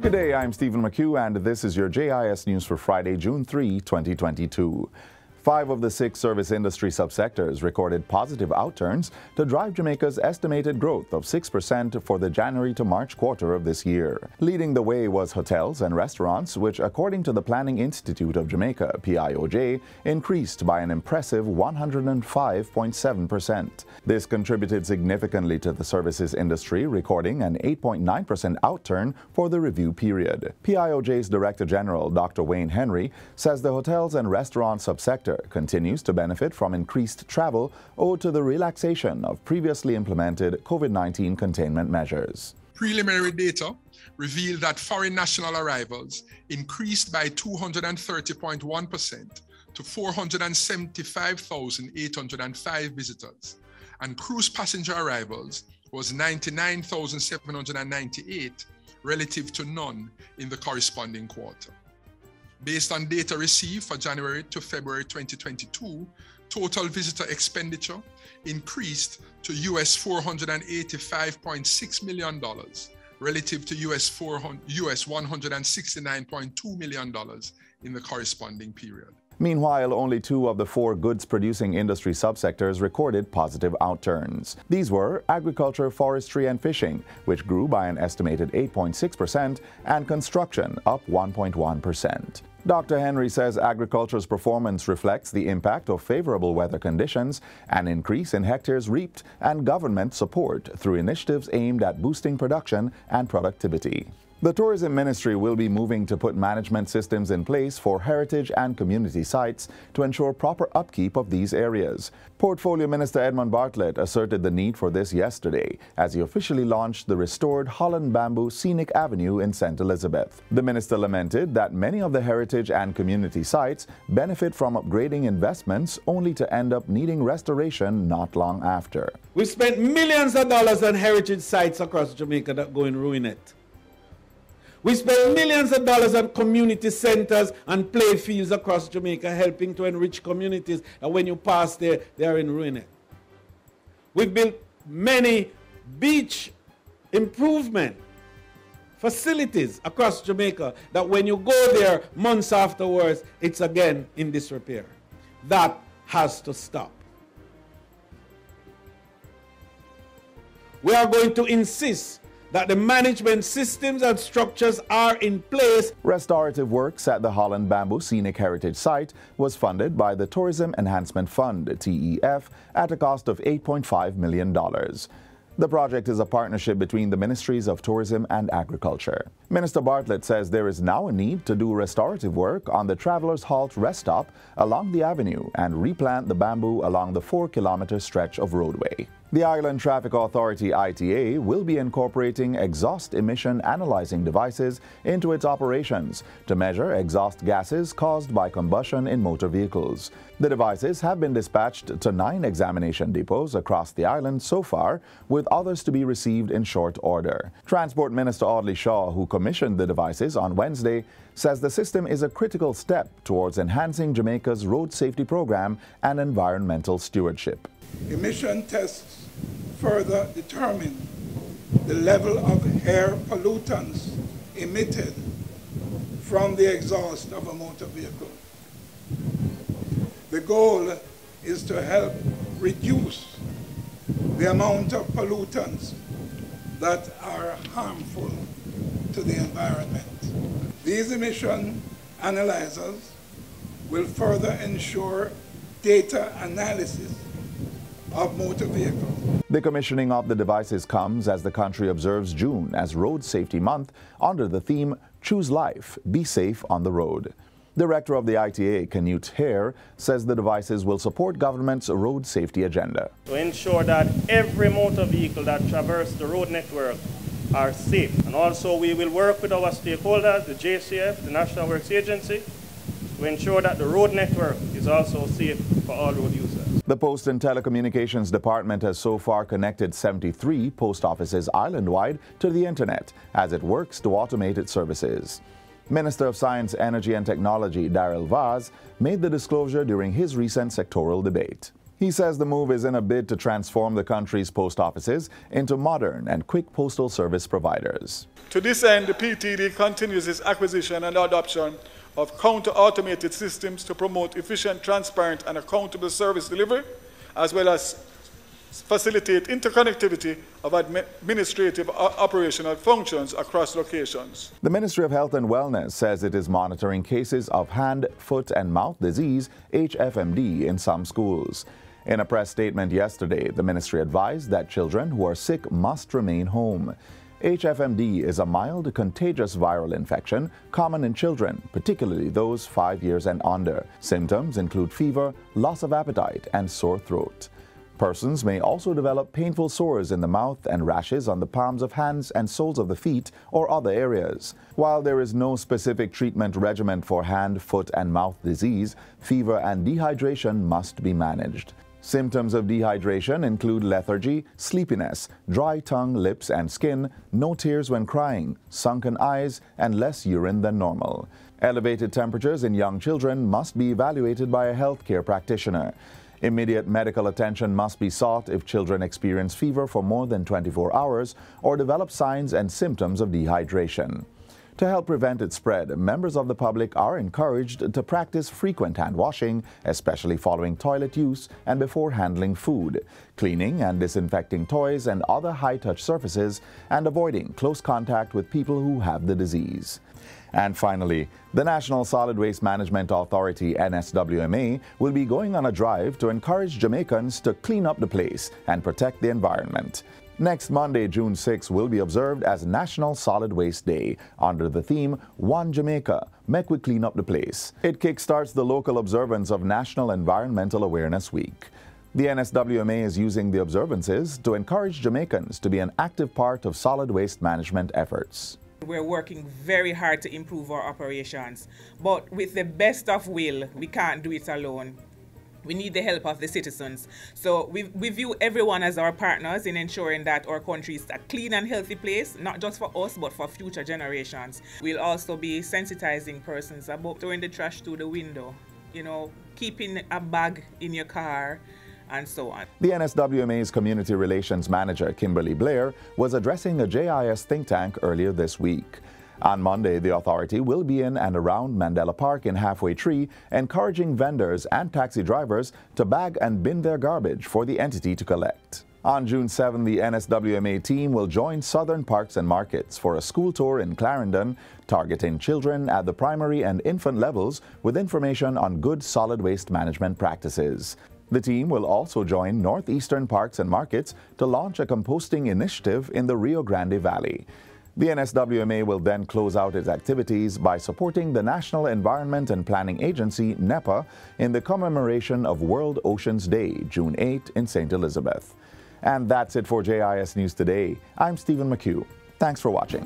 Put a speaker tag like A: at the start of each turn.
A: Good day, I'm Stephen McHugh, and this is your JIS News for Friday, June 3, 2022. 5 of the 6 service industry subsectors recorded positive outturns to drive Jamaica's estimated growth of 6% for the January to March quarter of this year. Leading the way was hotels and restaurants, which, according to the Planning Institute of Jamaica, PIOJ, increased by an impressive 105.7%. This contributed significantly to the services industry, recording an 8.9% outturn for the review period. PIOJ's Director General, Dr. Wayne Henry, says the hotels and restaurant subsector continues to benefit from increased travel owed to the relaxation of previously implemented COVID-19 containment measures.
B: Preliminary data revealed that foreign national arrivals increased by 230.1% to 475,805 visitors, and cruise passenger arrivals was 99,798 relative to none in the corresponding quarter. Based on data received for January to February 2022, total visitor expenditure increased to US $485.6 million relative to US $169.2 million in the corresponding period.
A: Meanwhile, only 2 of the 4 goods-producing industry subsectors recorded positive outturns. These were agriculture, forestry, and fishing, which grew by an estimated 8.6%, and construction, up 1.1%. Dr. Henry says agriculture's performance reflects the impact of favorable weather conditions, an increase in hectares reaped, and government support through initiatives aimed at boosting production and productivity. The Tourism Ministry will be moving to put management systems in place for heritage and community sites to ensure proper upkeep of these areas. Portfolio Minister Edmund Bartlett asserted the need for this yesterday as he officially launched the restored Holland Bamboo Scenic Avenue in St. Elizabeth. The minister lamented that many of the heritage and community sites benefit from upgrading investments only to end up needing restoration not long after.
C: We spent millions of dollars on heritage sites across Jamaica that go in ruin it. We spend millions of dollars on community centers and play fields across Jamaica, helping to enrich communities. And when you pass there, they are in ruin. We've built many beach improvement facilities across Jamaica that when you go there months afterwards, it's again in disrepair. That has to stop. We are going to insist that the management systems and structures are in place.
A: Restorative works at the Holland Bamboo Scenic Heritage Site was funded by the Tourism Enhancement Fund, TEF, at a cost of $8.5 million. The project is a partnership between the Ministries of Tourism and Agriculture. Minister Bartlett says there is now a need to do restorative work on the Travelers Halt rest stop along the avenue and replant the bamboo along the 4-kilometer stretch of roadway. The Island Traffic Authority ITA will be incorporating exhaust emission analyzing devices into its operations to measure exhaust gases caused by combustion in motor vehicles. The devices have been dispatched to 9 examination depots across the island so far, with others to be received in short order. Transport Minister Audley Shaw, who commissioned the devices on Wednesday, says the system is a critical step towards enhancing Jamaica's road safety program and environmental stewardship.
D: Emission tests further determine the level of air pollutants emitted from the exhaust of a motor vehicle. The goal is to help reduce the amount of pollutants that are harmful to the environment. These emission analyzers will further ensure data analysis of motor vehicles.
A: The commissioning of the devices comes as the country observes June as Road Safety Month under the theme Choose Life, Be Safe on the Road. Director of the ITA, Canute Hare, says the devices will support government's road safety agenda.
E: To ensure that every motor vehicle that traverses the road network are safe. And also we will work with our stakeholders, the JCF, the National Works Agency, to ensure that the road network is also safe for all road users.
A: The Post and Telecommunications Department has so far connected 73 post offices island-wide to the internet as it works to automate its services. Minister of Science, Energy and Technology Daryl Vaz made the disclosure during his recent sectoral debate. He says the move is in a bid to transform the country's post offices into modern and quick postal service providers.
F: To this end, the PTD continues its acquisition and adoption of counter-automated systems to promote efficient, transparent, and accountable service delivery, as well as facilitate interconnectivity of administrative operational functions across locations.
A: The Ministry of Health and Wellness says it is monitoring cases of hand, foot, and mouth disease, HFMD, in some schools. In a press statement yesterday, the ministry advised that children who are sick must remain home. HFMD is a mild, contagious viral infection common in children, particularly those 5 years and under. Symptoms include fever, loss of appetite, and sore throat. Persons may also develop painful sores in the mouth and rashes on the palms of hands and soles of the feet or other areas. While there is no specific treatment regimen for hand, foot, and mouth disease, fever and dehydration must be managed. Symptoms of dehydration include lethargy, sleepiness, dry tongue, lips, and skin, no tears when crying, sunken eyes, and less urine than normal. Elevated temperatures in young children must be evaluated by a healthcare practitioner. Immediate medical attention must be sought if children experience fever for more than 24 hours or develop signs and symptoms of dehydration. To help prevent its spread, members of the public are encouraged to practice frequent hand washing, especially following toilet use and before handling food, cleaning and disinfecting toys and other high-touch surfaces, and avoiding close contact with people who have the disease. And finally, the National Solid Waste Management Authority, NSWMA, will be going on a drive to encourage Jamaicans to clean up the place and protect the environment. Next Monday, June 6, will be observed as National Solid Waste Day under the theme, One Jamaica, Make We Clean Up the Place. It kickstarts the local observance of National Environmental Awareness Week. The NSWMA is using the observances to encourage Jamaicans to be an active part of solid waste management efforts.
G: We're working very hard to improve our operations, but with the best of will, we can't do it alone. We need the help of the citizens. So we view everyone as our partners in ensuring that our country is a clean and healthy place, not just for us, but for future generations. We'll also be sensitizing persons about throwing the trash through the window, keeping a bag in your car, and so on.
A: The NSWMA's Community Relations Manager, Kimberly Blair, was addressing a JIS think tank earlier this week. On Monday, the authority will be in and around Mandela Park in Halfway Tree, encouraging vendors and taxi drivers to bag and bin their garbage for the entity to collect. On June 7, the NSWMA team will join Southern Parks and Markets for a school tour in Clarendon, targeting children at the primary and infant levels with information on good solid waste management practices. The team will also join Northeastern Parks and Markets to launch a composting initiative in the Rio Grande Valley. The NSWMA will then close out its activities by supporting the National Environment and Planning Agency, NEPA, in the commemoration of World Oceans Day, June 8, in St. Elizabeth. And that's it for JIS News Today. I'm Stephen McHugh. Thanks for watching.